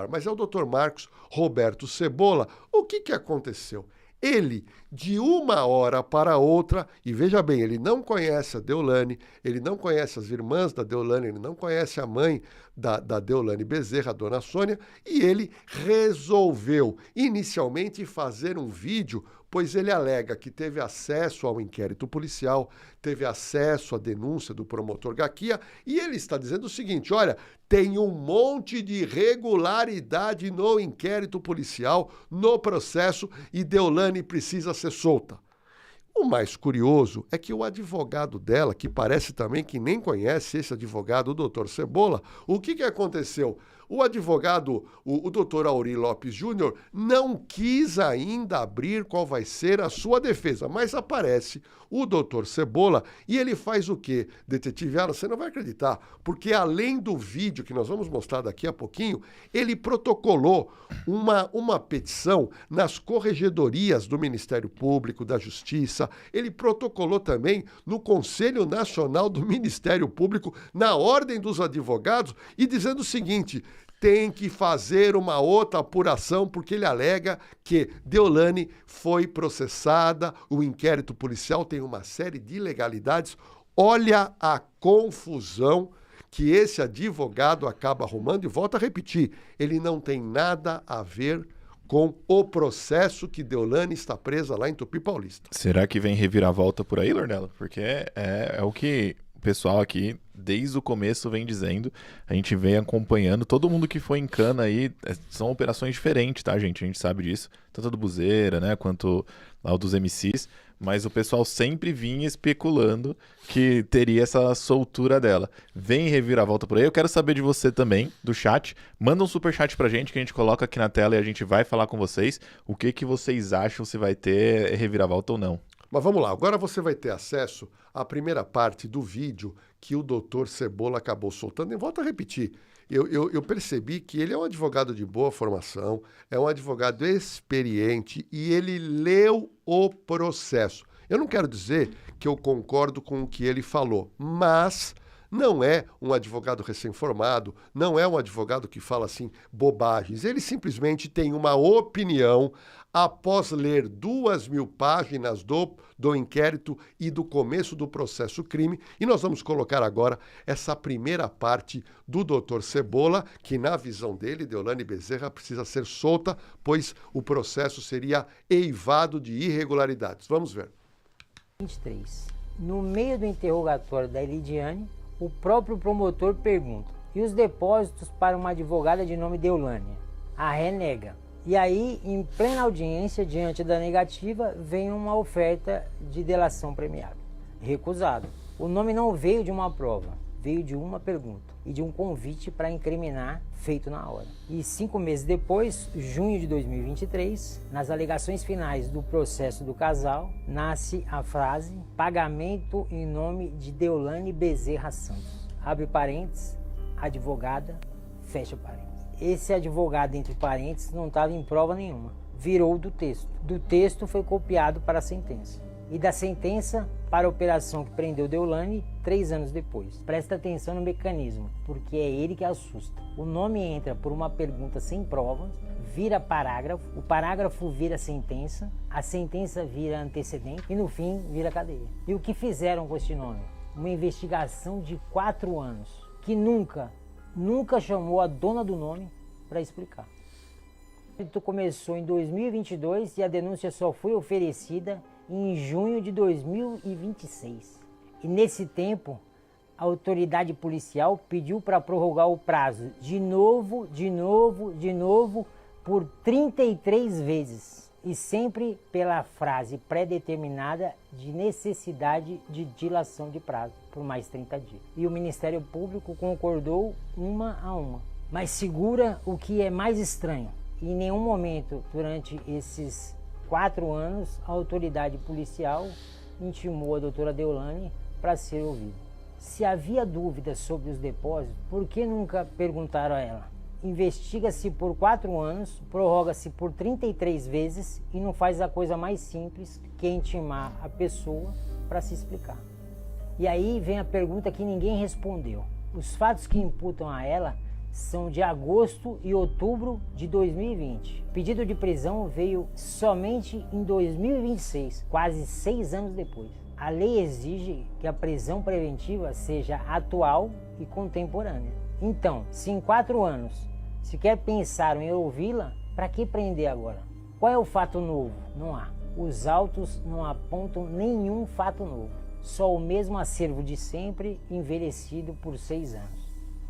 Mas é o Dr. Marcos Roberto Cebola. O que aconteceu? Ele, de uma hora para outra, e veja bem, ele não conhece a Deolane, ele não conhece as irmãs da Deolane, ele não conhece a mãe da Deolane Bezerra, a dona Sônia, e ele resolveu inicialmente fazer um vídeo, pois ele alega que teve acesso ao inquérito policial, teve acesso à denúncia do promotor Gaquia, e ele está dizendo o seguinte: olha, tem um monte de irregularidade no inquérito policial, no processo, e Deolane precisa ser solta. O mais curioso é que o advogado dela, que parece também que nem conhece esse advogado, o doutor Cebola, o que aconteceu? O advogado, o doutor Auri Lopes Júnior, não quis ainda abrir qual vai ser a sua defesa, mas aparece o doutor Cebola e ele faz o quê? Detetive Alan, você não vai acreditar, porque além do vídeo que nós vamos mostrar daqui a pouquinho, ele protocolou uma petição nas corregedorias do Ministério Público, da Justiça, ele protocolou também no Conselho Nacional do Ministério Público, na Ordem dos Advogados, e dizendo o seguinte: tem que fazer uma outra apuração, porque ele alega que Deolane foi processada, o inquérito policial tem uma série de ilegalidades. Olha a confusão que esse advogado acaba arrumando, e volto a repetir, ele não tem nada a ver com o processo que Deolane está presa lá em Tupi Paulista. Será que vem reviravolta por aí, Lornella? Porque é o que o pessoal aqui, desde o começo, vem dizendo. A gente vem acompanhando. Todo mundo que foi em cana aí, são operações diferentes, tá, gente? A gente sabe disso. Tanto do Buzeira, né, quanto ao dos MCs. Mas o pessoal sempre vinha especulando que teria essa soltura dela. Vem reviravolta por aí. Eu quero saber de você também, do chat. Manda um superchat pra gente, que a gente coloca aqui na tela e a gente vai falar com vocês. O que vocês acham, se vai ter reviravolta ou não? Mas vamos lá, agora você vai ter acesso à primeira parte do vídeo que o doutor Cebola acabou soltando. E volto a repetir, eu percebi que ele é um advogado de boa formação, é um advogado experiente e ele leu o processo. Eu não quero dizer que eu concordo com o que ele falou, mas não é um advogado recém-formado, não é um advogado que fala assim bobagens. Ele simplesmente tem uma opinião após ler 2.000 páginas do inquérito e do começo do processo crime. E nós vamos colocar agora essa primeira parte do Dr. Cebola, que na visão dele, Deolane Bezerra precisa ser solta, pois o processo seria eivado de irregularidades. Vamos ver. 23. No meio do interrogatório da Elidiane, o próprio promotor pergunta: e os depósitos para uma advogada de nome Deolane? A ré nega. E aí, em plena audiência, diante da negativa, vem uma oferta de delação premiada. Recusado. O nome não veio de uma prova, veio de uma pergunta e de um convite para incriminar feito na hora. E 5 meses depois, junho de 2023, nas alegações finais do processo do casal, nasce a frase: pagamento em nome de Deolane Bezerra Santos. Abre parênteses, advogada, fecha parênteses. Esse advogado, entre parênteses, não estava em prova nenhuma. Virou do texto. Do texto foi copiado para a sentença. E da sentença para a operação que prendeu Deolane 3 anos depois. Presta atenção no mecanismo, porque é ele que assusta. O nome entra por uma pergunta sem provas, vira parágrafo, o parágrafo vira sentença, a sentença vira antecedente e no fim vira cadeia. E o que fizeram com este nome? Uma investigação de 4 anos, que nunca chamou a dona do nome para explicar. O inquérito começou em 2022 e a denúncia só foi oferecida em junho de 2026. E nesse tempo, a autoridade policial pediu para prorrogar o prazo de novo, por 33 vezes. E sempre pela frase pré-determinada de necessidade de dilação de prazo por mais 30 dias. E o Ministério Público concordou uma a uma. Mas segura o que é mais estranho. Em nenhum momento durante esses 4 anos a autoridade policial intimou a doutora Deolane para ser ouvida. Se havia dúvidas sobre os depósitos, por que nunca perguntaram a ela? Investiga-se por 4 anos, prorroga-se por 33 vezes e não faz a coisa mais simples que intimar a pessoa para se explicar. E aí vem a pergunta que ninguém respondeu. Os fatos que imputam a ela são de agosto e outubro de 2020. O pedido de prisão veio somente em 2026, quase 6 anos depois. A lei exige que a prisão preventiva seja atual e contemporânea. Então, se em 4 anos sequer pensaram em ouvi-la, para que prender agora? Qual é o fato novo? Não há. Os autos não apontam nenhum fato novo. Só o mesmo acervo de sempre, envelhecido por 6 anos.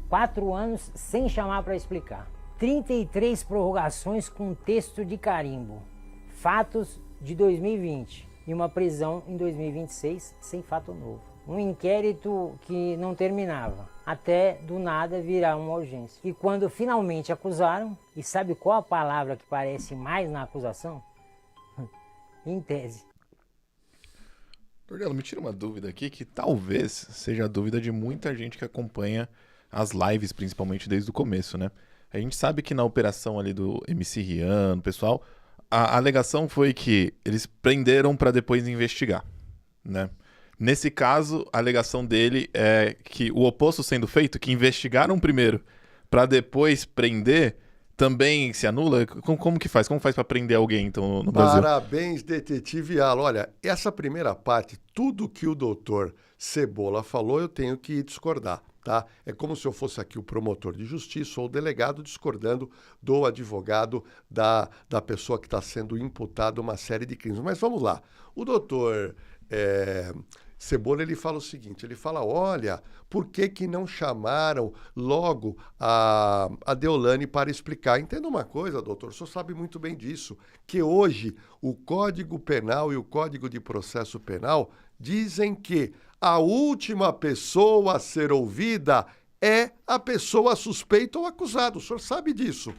4 anos sem chamar para explicar. 33 prorrogações com texto de carimbo. Fatos de 2020 e uma prisão em 2026 sem fato novo. Um inquérito que não terminava, até do nada virar uma urgência. E quando finalmente acusaram, e sabe qual a palavra que parece mais na acusação? Em tese. Lornelo, me tira uma dúvida aqui, que talvez seja a dúvida de muita gente que acompanha as lives, principalmente desde o começo, né? A gente sabe que na operação ali do MC Rian, pessoal, a alegação foi que eles prenderam para depois investigar, né? Nesse caso, a alegação dele é que o oposto sendo feito, que investigaram primeiro para depois prender, também se anula? Como que faz? Como faz para prender alguém, então, no Brasil? Parabéns, detetive Alan. Olha, essa primeira parte, tudo que o doutor Cebola falou, eu tenho que discordar, tá? É como se eu fosse aqui o promotor de justiça ou o delegado discordando do advogado da pessoa que está sendo imputada uma série de crimes. Mas vamos lá. O doutor Cebola, ele fala o seguinte, ele fala, olha, por que não chamaram logo a Deolane para explicar? Entenda uma coisa, doutor, o senhor sabe muito bem disso, que hoje o Código Penal e o Código de Processo Penal dizem que a última pessoa a ser ouvida é a pessoa suspeita ou acusada, o senhor sabe disso.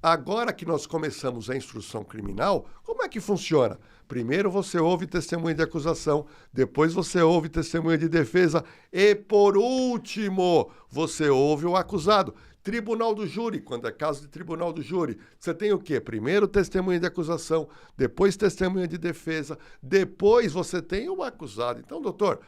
Agora que nós começamos a instrução criminal, como é que funciona? Primeiro você ouve testemunha de acusação, depois você ouve testemunha de defesa e, por último, você ouve o acusado. Tribunal do júri, quando é caso de tribunal do júri, você tem o quê? Primeiro testemunha de acusação, depois testemunha de defesa, depois você tem o acusado. Então, doutor,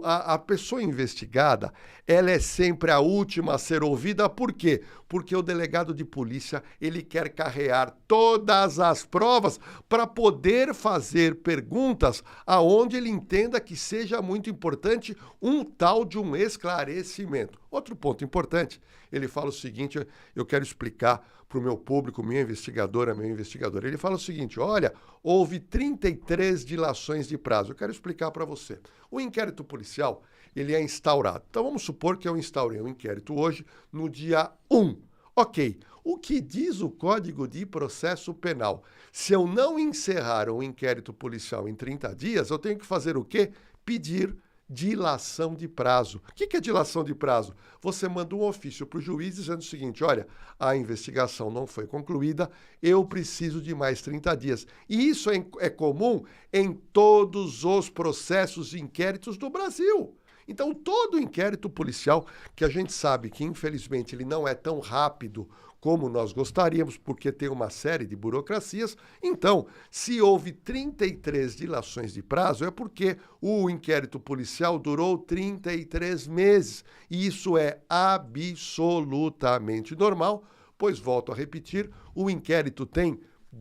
a pessoa investigada, ela é sempre a última a ser ouvida. Por quê? Porque o delegado de polícia, ele quer carrear todas as provas para poder fazer perguntas aonde ele entenda que seja muito importante um tal de um esclarecimento. Outro ponto importante, ele fala o seguinte, eu quero explicar para o meu público, minha investigadora, meu investigador. Ele fala o seguinte, olha, houve 33 dilações de prazo. Eu quero explicar para você. O inquérito policial, ele é instaurado. Então, vamos supor que eu instaurei um inquérito hoje, no dia 1. Ok, o que diz o Código de Processo Penal? Se eu não encerrar um inquérito policial em 30 dias, eu tenho que fazer o quê? Pedir dilação de prazo. O que é dilação de prazo? Você manda um ofício para o juiz dizendo o seguinte, olha, a investigação não foi concluída, eu preciso de mais 30 dias. E isso é comum em todos os processos e inquéritos do Brasil. Então, todo inquérito policial, que a gente sabe que, infelizmente, ele não é tão rápido como nós gostaríamos, porque tem uma série de burocracias. Então, se houve 33 dilações de prazo, é porque o inquérito policial durou 33 meses. E isso é absolutamente normal, pois, volto a repetir, o inquérito tem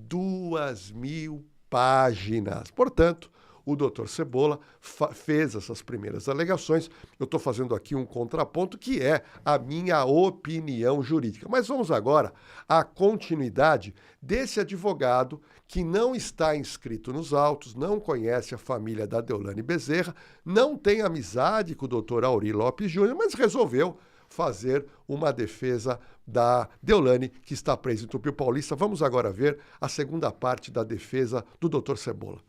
2.000 páginas. Portanto, o doutor Cebola fez essas primeiras alegações. Eu estou fazendo aqui um contraponto que é a minha opinião jurídica. Mas vamos agora à continuidade desse advogado que não está inscrito nos autos, não conhece a família da Deolane Bezerra, não tem amizade com o doutor Auri Lopes Júnior, mas resolveu fazer uma defesa da Deolane, que está presa em Tupi Paulista. Vamos agora ver a segunda parte da defesa do doutor Cebola.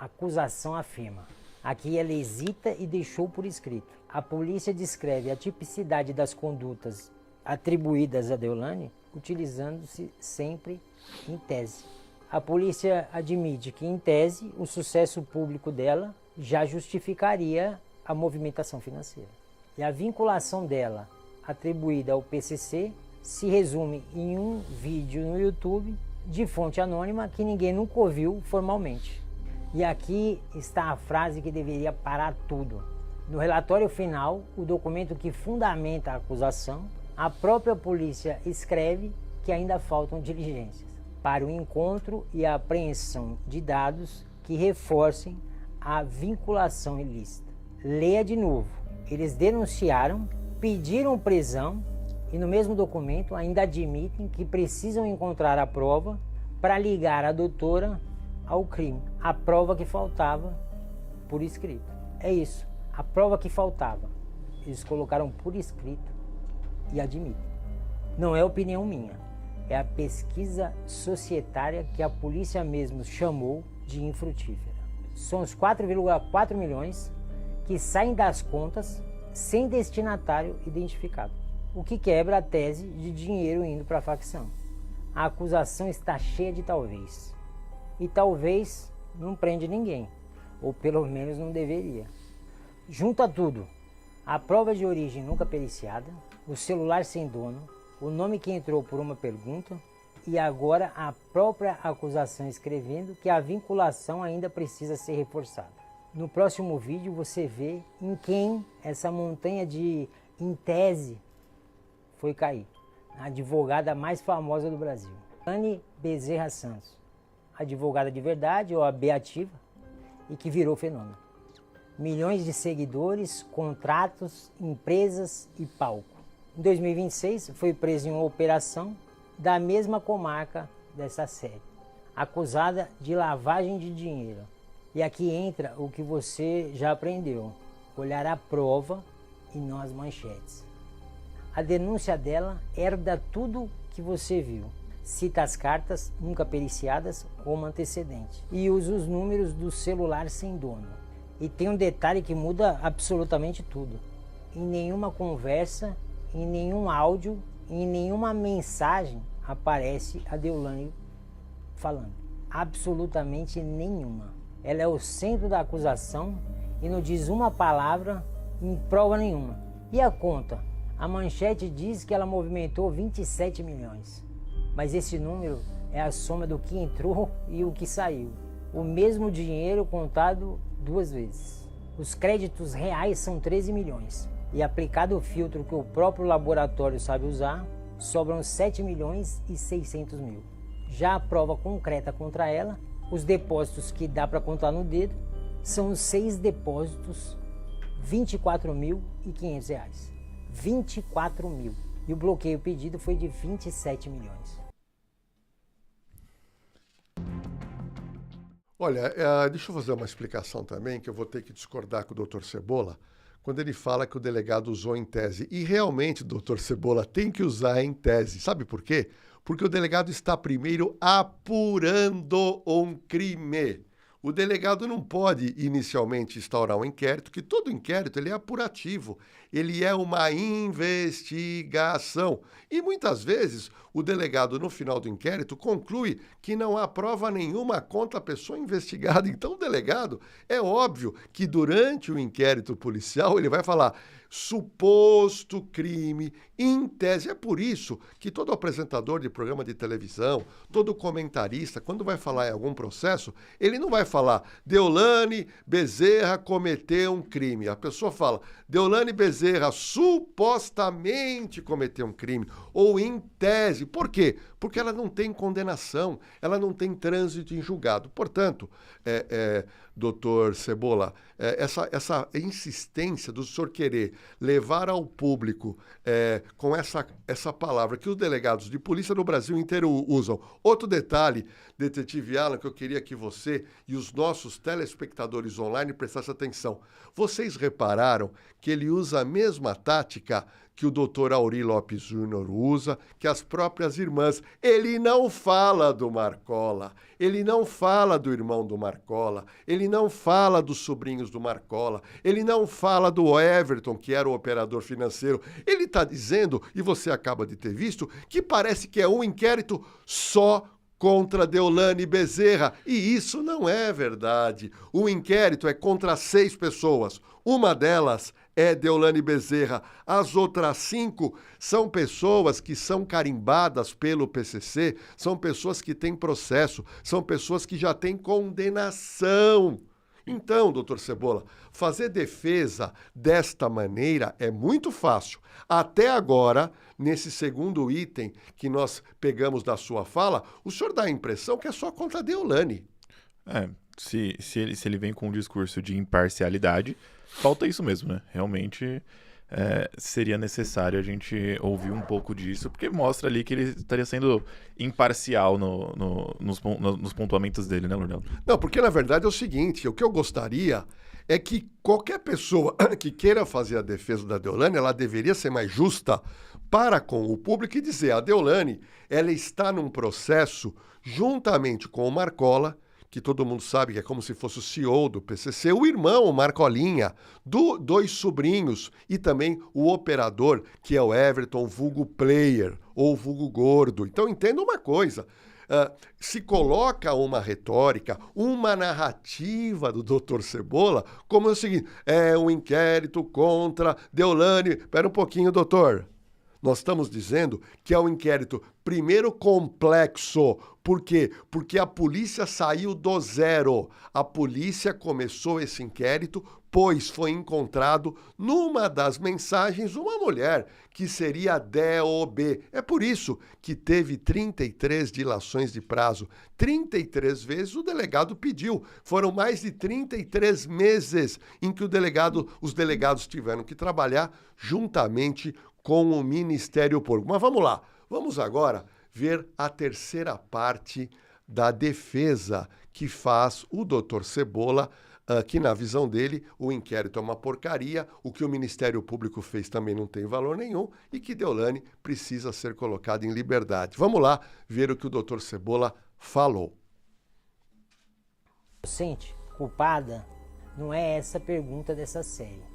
A acusação afirma. Aqui ela hesita e deixou por escrito. A polícia descreve a tipicidade das condutas atribuídas a Deolane, utilizando-se sempre em tese. A polícia admite que, em tese, o sucesso público dela já justificaria a movimentação financeira. E a vinculação dela, atribuída ao PCC, se resume em um vídeo no YouTube de fonte anônima que ninguém nunca ouviu formalmente. E aqui está a frase que deveria parar tudo. No relatório final, o documento que fundamenta a acusação A própria polícia escreve que ainda faltam diligências para o encontro e a apreensão de dados que reforcem a vinculação ilícita. Leia de novo. Eles denunciaram, pediram prisão e no mesmo documento ainda admitem que precisam encontrar a prova para ligar a doutora ao crime. A prova que faltava por escrito. É isso, a prova que faltava. Eles colocaram por escrito e admitem. Não é opinião minha, é a pesquisa societária que a polícia mesmo chamou de infrutífera. São os 4,4 milhões que saem das contas sem destinatário identificado, o que quebra a tese de dinheiro indo para a facção. A acusação está cheia de talvez. E talvez não prende ninguém, ou pelo menos não deveria. Junta tudo: a prova de origem nunca periciada, o celular sem dono, o nome que entrou por uma pergunta e agora a própria acusação escrevendo que a vinculação ainda precisa ser reforçada. No próximo vídeo você vê em quem essa montanha de em tese foi cair. A advogada mais famosa do Brasil, Deolane Bezerra Santos, advogada de verdade ou a beativa, e que virou fenômeno. Milhões de seguidores, contratos, empresas e palco. Em 2026 foi preso em uma operação da mesma comarca dessa série, acusada de lavagem de dinheiro. E aqui entra o que você já aprendeu: olhar a prova e não as manchetes. A denúncia dela herda tudo que você viu. Cita as cartas nunca periciadas como antecedente e usa os números do celular sem dono. E tem um detalhe que muda absolutamente tudo. Em nenhuma conversa, em nenhum áudio, em nenhuma mensagem aparece a Deolane falando. Absolutamente nenhuma. Ela é o centro da acusação e não diz uma palavra em prova nenhuma. E a conta? A manchete diz que ela movimentou 27 milhões. Mas esse número é a soma do que entrou e o que saiu. O mesmo dinheiro contado duas vezes. Os créditos reais são 13 milhões. E aplicado o filtro que o próprio laboratório sabe usar, sobram 7 milhões e 600 mil. Já a prova concreta contra ela, os depósitos que dá para contar no dedo, são 6 depósitos, R$24.500. 24 mil. E o bloqueio pedido foi de 27 milhões. Olha, deixa eu fazer uma explicação também, que eu vou ter que discordar com o Dr. Cebola, quando ele fala que o delegado usou em tese. E realmente, Dr. Cebola, tem que usar em tese. Sabe por quê? Porque o delegado está primeiro apurando um crime. O delegado não pode inicialmente instaurar um inquérito, que todo inquérito ele é apurativo, ele é uma investigação. E muitas vezes o delegado no final do inquérito conclui que não há prova nenhuma contra a pessoa investigada. Então o delegado, é óbvio que durante o inquérito policial ele vai falar suposto crime, em tese. É por isso que todo apresentador de programa de televisão, todo comentarista, quando vai falar em algum processo, ele não vai falar Deolane Bezerra cometeu um crime. A pessoa fala Deolane Bezerra supostamente cometeu um crime, ou em tese. Por quê? Porque ela não tem condenação, ela não tem trânsito em julgado. Portanto, doutor Cebola, essa insistência do senhor querer levar ao público com essa palavra que os delegados de polícia no Brasil inteiro usam. Outro detalhe, detetive Alan, que eu queria que você e os nossos telespectadores online prestassem atenção. Vocês repararam que ele usa a mesma tática que o doutor Auri Lopes Júnior usa, que as próprias irmãs. Ele não fala do Marcola, ele não fala do irmão do Marcola, ele não fala dos sobrinhos do Marcola, ele não fala do Everton, que era o operador financeiro. Ele está dizendo, e você acaba de ter visto, que parece que é um inquérito só contra Deolane Bezerra. E isso não é verdade. O inquérito é contra 6 pessoas. Uma delas é Deolane Bezerra. As outras 5 são pessoas que são carimbadas pelo PCC, são pessoas que têm processo, são pessoas que já têm condenação. Então, doutor Cebola, fazer defesa desta maneira é muito fácil. Até agora, nesse segundo item que nós pegamos da sua fala, o senhor dá a impressão que é só contra a Deolane. Se ele vem com um discurso de imparcialidade, falta isso mesmo, né? Realmente seria necessário a gente ouvir um pouco disso, porque mostra ali que ele estaria sendo imparcial nos pontuamentos dele, né, Lordelo? Não, porque na verdade é o seguinte, o que eu gostaria é que qualquer pessoa que queira fazer a defesa da Deolane, ela deveria ser mais justa para com o público e dizer, a Deolane, ela está num processo juntamente com o Marcola, que todo mundo sabe que é como se fosse o CEO do PCC, o irmão, o Marcolinha, dois sobrinhos e também o operador, que é o Everton, vulgo player ou vulgo gordo. Então entenda uma coisa, se coloca uma retórica, uma narrativa do Dr. Cebola, como é o seguinte, é um inquérito contra Deolane. Espera um pouquinho, doutor. Nós estamos dizendo que é um inquérito, primeiro, complexo. Por quê? Porque a polícia saiu do zero. A polícia começou esse inquérito, pois foi encontrado numa das mensagens uma mulher, que seria a DOB. É por isso que teve 33 dilações de prazo. 33 vezes o delegado pediu. Foram mais de 33 meses em que os delegados tiveram que trabalhar juntamente com o Ministério Público. Mas vamos lá, vamos agora ver a terceira parte da defesa que faz o doutor Cebola, que na visão dele o inquérito é uma porcaria, o que o Ministério Público fez também não tem valor nenhum e que Deolane precisa ser colocada em liberdade. Vamos lá ver o que o doutor Cebola falou. Inocente, culpada, não é essa a pergunta dessa série.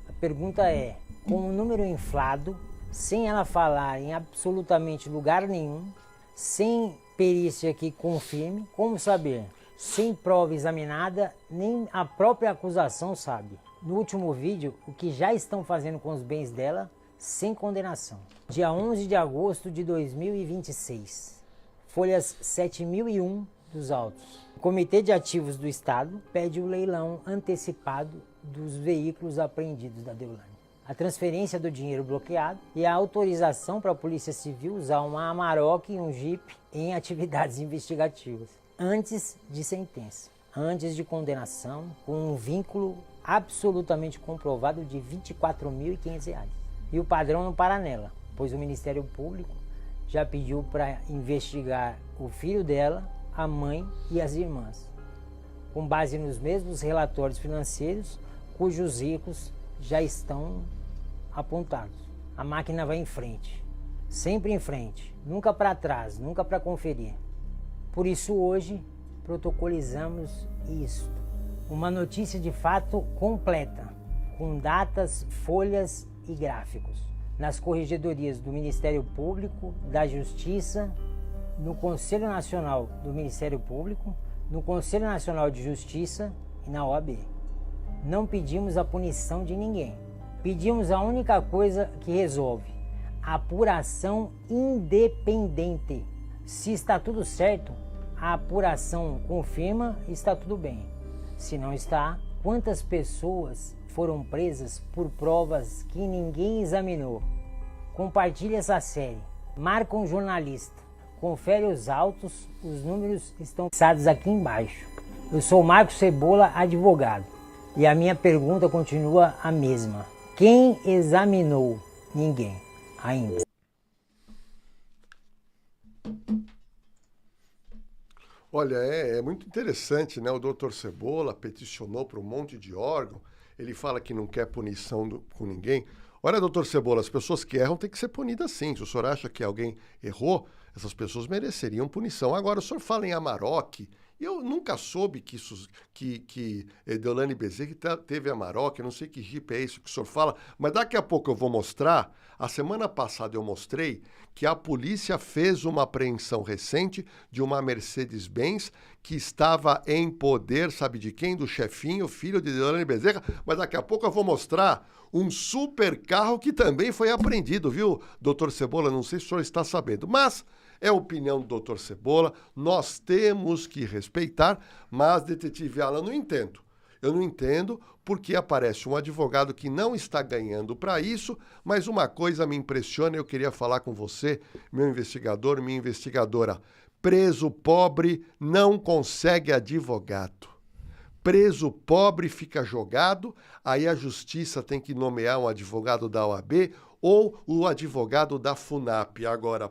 A pergunta é, com um número inflado, sem ela falar em absolutamente lugar nenhum, sem perícia que confirme, como saber? Sem prova examinada, nem a própria acusação sabe. No último vídeo, o que já estão fazendo com os bens dela, sem condenação. Dia 11 de agosto de 2026, folhas 7001 dos autos. O Comitê de Ativos do Estado pede o leilão antecipado dos veículos apreendidos da Deolane, a transferência do dinheiro bloqueado e a autorização para a Polícia Civil usar uma Amarok e um Jeep em atividades investigativas, antes de sentença, antes de condenação, com um vínculo absolutamente comprovado de R$ 24.500. E o padrão não para nela, pois o Ministério Público já pediu para investigar o filho dela, a mãe e as irmãs, com base nos mesmos relatórios financeiros cujos ricos já estão apontados. A máquina vai em frente, sempre em frente, nunca para trás, nunca para conferir. Por isso hoje protocolizamos isto, uma notícia de fato completa, com datas, folhas e gráficos, nas corregedorias do Ministério Público, da Justiça, no Conselho Nacional do Ministério Público, no Conselho Nacional de Justiça e na OAB. Não pedimos a punição de ninguém. Pedimos a única coisa que resolve: apuração independente. Se está tudo certo, a apuração confirma e está tudo bem. Se não está, quantas pessoas foram presas por provas que ninguém examinou? Compartilhe essa série. Marca um jornalista. Confere os autos, os números estão fixados aqui embaixo. Eu sou Marcos Cebola, advogado. E a minha pergunta continua a mesma. Quem examinou? Ninguém. Ainda. Olha, é muito interessante, né? O doutor Cebola peticionou para um monte de órgão. Ele fala que não quer punição com ninguém. Olha, doutor Cebola, as pessoas que erram têm que ser punidas sim. Se o senhor acha que alguém errou, essas pessoas mereceriam punição. Agora, o senhor fala em Amarok. Eu nunca soube que Deolane Bezerra teve Amarok, eu não sei que Jeep é isso que o senhor fala, mas daqui a pouco eu vou mostrar. A semana passada eu mostrei que a polícia fez uma apreensão recente de uma Mercedes-Benz que estava em poder, sabe de quem? Do chefinho, filho de Deolane Bezerra, mas daqui a pouco eu vou mostrar um super carro que também foi apreendido, viu, doutor Cebola? Não sei se o senhor está sabendo, mas é a opinião do doutor Cebola, nós temos que respeitar, mas, detetive Alan, não entendo. Eu não entendo porque aparece um advogado que não está ganhando para isso, mas uma coisa me impressiona, eu queria falar com você, meu investigador, minha investigadora. Preso pobre não consegue advogado. Preso pobre fica jogado, aí a justiça tem que nomear um advogado da OAB ou o advogado da FUNAP. Agora,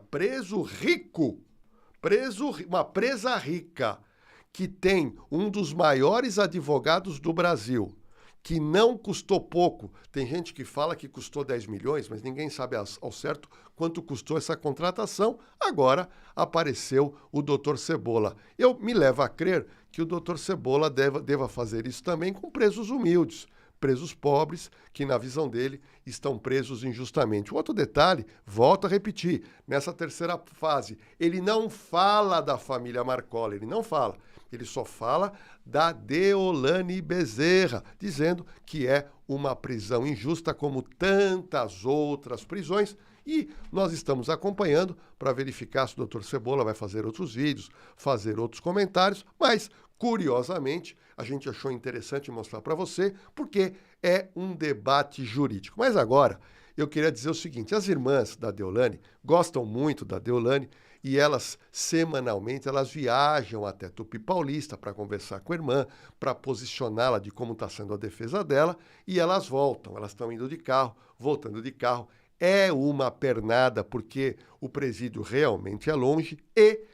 uma presa rica, que tem um dos maiores advogados do Brasil, que não custou pouco. Tem gente que fala que custou 10 milhões, mas ninguém sabe ao certo quanto custou essa contratação. Agora apareceu o Dr. Cebola. Eu me levo a crer que o Dr. Cebola deva fazer isso também com presos humildes, presos pobres, que na visão dele estão presos injustamente. Outro detalhe, volto a repetir, nessa terceira fase, ele não fala da família Marcolli, ele não fala. Ele só fala da Deolane Bezerra, dizendo que é uma prisão injusta como tantas outras prisões. E nós estamos acompanhando para verificar se o Dr. Cebola vai fazer outros vídeos, fazer outros comentários, mas, curiosamente, a gente achou interessante mostrar para você, porque é um debate jurídico. Mas agora, eu queria dizer o seguinte, as irmãs da Deolane gostam muito da Deolane, e elas, semanalmente, elas viajam até Tupi Paulista para conversar com a irmã, para posicioná-la de como está sendo a defesa dela, e elas voltam, elas estão indo de carro, voltando de carro. É uma pernada, porque o presídio realmente é longe, e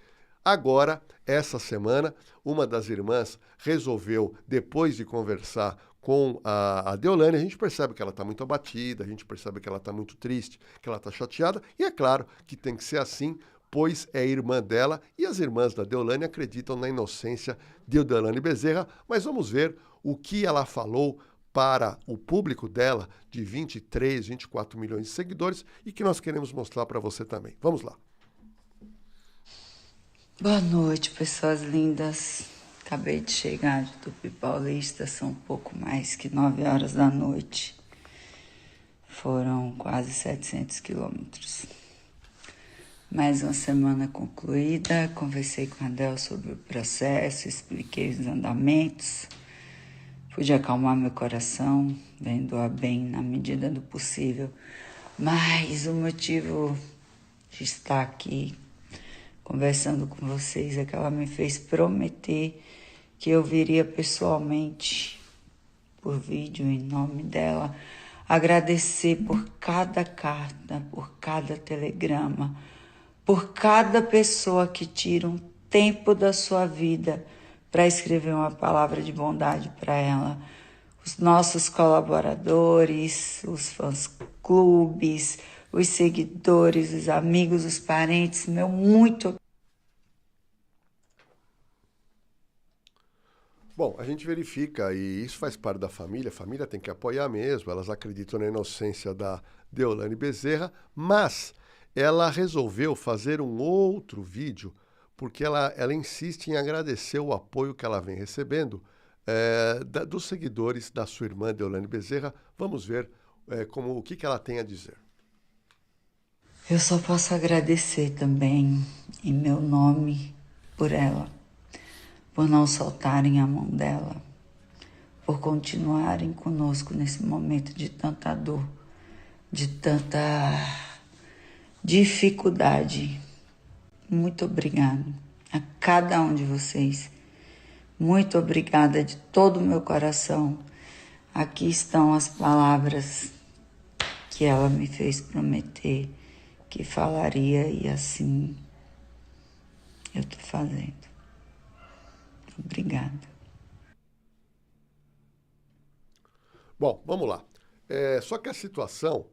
agora, essa semana, uma das irmãs resolveu, depois de conversar com a Deolane, a gente percebe que ela está muito abatida, a gente percebe que ela está muito triste, que ela está chateada, e é claro que tem que ser assim, pois é irmã dela, e as irmãs da Deolane acreditam na inocência de Deolane Bezerra, mas vamos ver o que ela falou para o público dela, de 23, 24 milhões de seguidores, e que nós queremos mostrar para você também. Vamos lá. Boa noite, pessoas lindas. Acabei de chegar de Tupi Paulista, são um pouco mais que 9 horas da noite. Foram quase 700 quilômetros. Mais uma semana concluída, conversei com a Del sobre o processo, expliquei os andamentos, pude acalmar meu coração, vendo a bem na medida do possível. Mas o motivo de estar aqui conversando com vocês é que ela me fez prometer que eu viria pessoalmente, por vídeo, em nome dela, agradecer por cada carta, por cada telegrama, por cada pessoa que tira um tempo da sua vida para escrever uma palavra de bondade para ela. Os nossos colaboradores, os fãs-clubes, os seguidores, os amigos, os parentes, meu muito. Bom, a gente verifica, e isso faz parte da família, a família tem que apoiar mesmo, elas acreditam na inocência da Deolane Bezerra, mas ela resolveu fazer um outro vídeo, porque ela insiste em agradecer o apoio que ela vem recebendo dos seguidores da sua irmã Deolane Bezerra. Vamos ver o que ela tem a dizer. Eu só posso agradecer também, em meu nome, por ela, por não soltarem a mão dela, por continuarem conosco nesse momento de tanta dor, de tanta dificuldade. Muito obrigada a cada um de vocês. Muito obrigada de todo o meu coração. Aqui estão as palavras que ela me fez prometer que falaria, e assim eu estou fazendo. Obrigada. Bom, vamos lá. Só que a situação,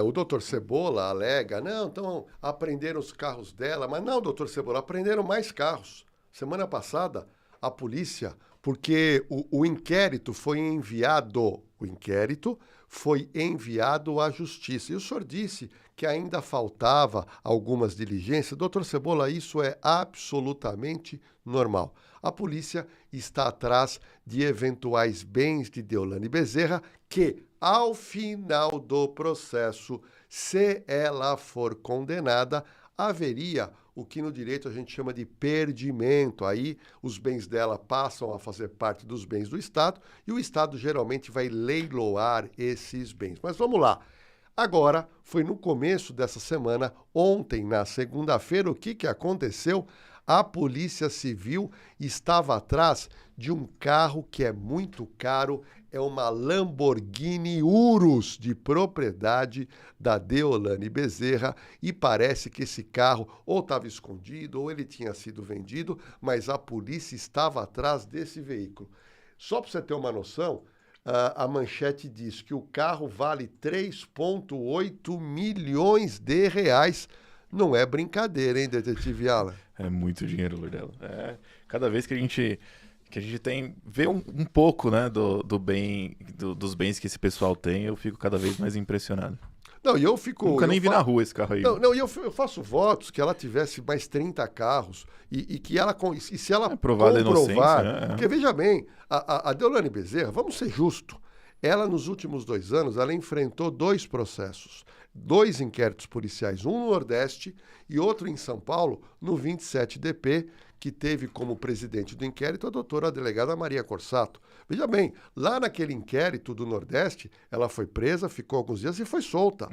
o doutor Cebola alega, não, então apreenderam os carros dela, mas não, doutor Cebola, apreenderam mais carros. Semana passada, a polícia, porque o inquérito foi enviado à justiça. E o senhor disse que ainda faltava algumas diligências. Doutor Cebola, isso é absolutamente normal. A polícia está atrás de eventuais bens de Deolane Bezerra que, ao final do processo, se ela for condenada, haveria o que no direito a gente chama de perdimento. Aí os bens dela passam a fazer parte dos bens do Estado e o Estado geralmente vai leiloar esses bens. Mas vamos lá. Agora, foi no começo dessa semana, ontem, na segunda-feira, o que aconteceu? A Polícia Civil estava atrás de um carro que é muito caro, é uma Lamborghini Urus, de propriedade da Deolane Bezerra, e parece que esse carro ou estava escondido ou ele tinha sido vendido, mas a polícia estava atrás desse veículo. Só para você ter uma noção, a manchete diz que o carro vale 3,8 milhões de reais. Não é brincadeira, hein, detetive Alan? É muito dinheiro, Lordelo. Cada vez que a gente vê um pouco, né, dos bens que esse pessoal tem, eu fico cada vez mais impressionado. Não, e eu fico... Nunca nem vi na rua esse carro aí. Não, e eu faço votos que ela tivesse mais 30 carros e que ela... E se ela provar a comprovar... inocência, né? Porque, veja bem, a Deolane Bezerra, vamos ser justos, ela, nos últimos 2 anos, ela enfrentou 2 processos, 2 inquéritos policiais, um no Nordeste e outro em São Paulo, no 27DP, que teve como presidente do inquérito a doutora delegada Maria Corsato. Veja bem, lá naquele inquérito do Nordeste, ela foi presa, ficou alguns dias e foi solta.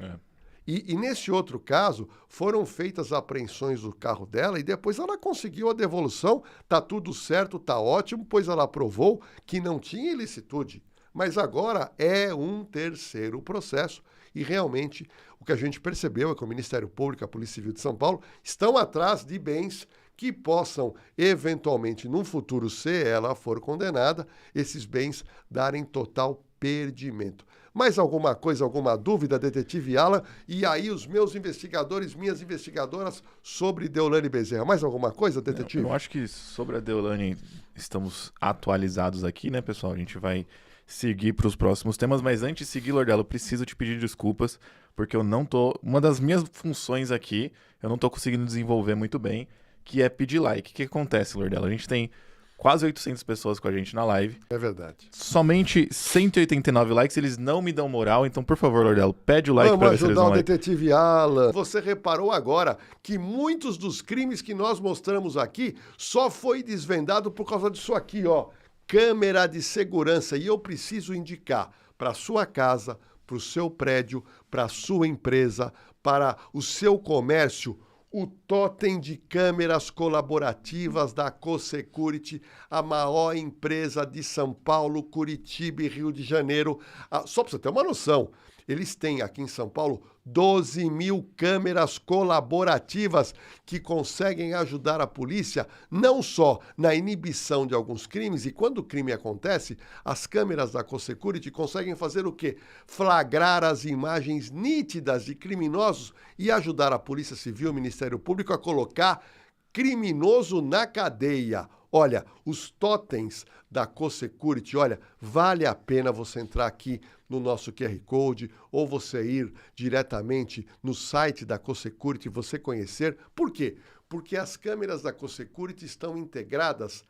E nesse outro caso, foram feitas apreensões do carro dela e depois ela conseguiu a devolução, tá tudo certo, tá ótimo, pois ela provou que não tinha ilicitude. Mas agora é um terceiro processo e realmente o que a gente percebeu é que o Ministério Público e a Polícia Civil de São Paulo estão atrás de bens que possam, eventualmente, num futuro, se ela for condenada, esses bens darem total perdimento. Mais alguma coisa, alguma dúvida, detetive Alan? E aí os meus investigadores, minhas investigadoras sobre Deolane Bezerra. Mais alguma coisa, detetive? Eu acho que sobre a Deolane estamos atualizados aqui, né, pessoal? A gente vai seguir para os próximos temas, mas antes de seguir, Lordelo, eu preciso te pedir desculpas, porque eu não tô... Uma das minhas funções aqui, eu não tô conseguindo desenvolver muito bem, que é pedir like. O que acontece, Lordelo? A gente tem quase 800 pessoas com a gente na live. É verdade. Somente 189 likes, eles não me dão moral, então, por favor, Lordelo, pede o like para ver se eles dão Vamos ajudar o like. detetive Alan. Você reparou agora que muitos dos crimes que nós mostramos aqui só foi desvendado por causa disso aqui, ó. Câmera de segurança. E eu preciso indicar para a sua casa, para o seu prédio, para a sua empresa, para o seu comércio, o totem de câmeras colaborativas da CoSecurity, a maior empresa de São Paulo, Curitiba e Rio de Janeiro. Só para você ter uma noção, eles têm aqui em São Paulo 12 mil câmeras colaborativas que conseguem ajudar a polícia não só na inibição de alguns crimes, e quando o crime acontece, as câmeras da CoSecurity conseguem fazer o quê? Flagrar as imagens nítidas de criminosos e ajudar a Polícia Civil, o Ministério Público a colocar criminoso na cadeia. Olha, os totens da CoSecurity, olha, vale a pena você entrar aqui no nosso QR Code ou você ir diretamente no site da CoSecurity e você conhecer. Por quê? Porque as câmeras da CoSecurity estão integradas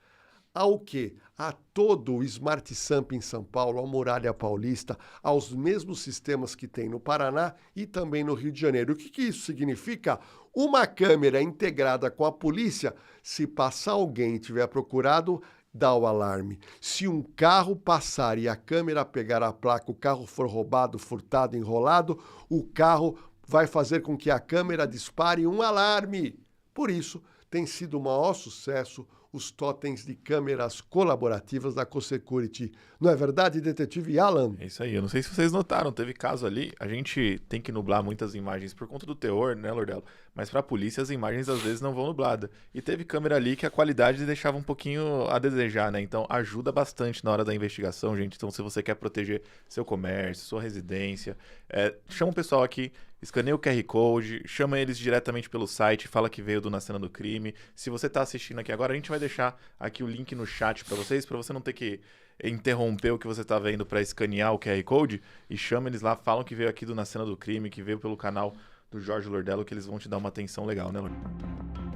ao quê? A todo o Smart Samp em São Paulo, a Muralha Paulista, aos mesmos sistemas que tem no Paraná e também no Rio de Janeiro. O que isso significa? Uma câmera integrada com a polícia, se passar alguém e tiver procurado, dá o alarme. Se um carro passar e a câmera pegar a placa, o carro for roubado, furtado, enrolado, o carro vai fazer com que a câmera dispare um alarme. Por isso, tem sido o maior sucesso os totens de câmeras colaborativas da CoSecurity. Não é verdade, detetive Alan? É isso aí. Eu não sei se vocês notaram, teve caso ali, a gente tem que nublar muitas imagens por conta do teor, né, Lordelo? Mas para a polícia as imagens às vezes não vão nubladas. E teve câmera ali que a qualidade deixava um pouquinho a desejar, né? Então ajuda bastante na hora da investigação, gente. Então se você quer proteger seu comércio, sua residência, chama o pessoal aqui, escaneia o QR Code, chama eles diretamente pelo site, fala que veio do Na Cena do Crime. Se você está assistindo aqui agora, a gente vai deixar aqui o link no chat para vocês, para você não ter que interromper o que você está vendo para escanear o QR Code, e chama eles lá, falam que veio aqui do Na Cena do Crime, que veio pelo canal do Jorge Lordelo, que eles vão te dar uma atenção legal, né, Lordelo?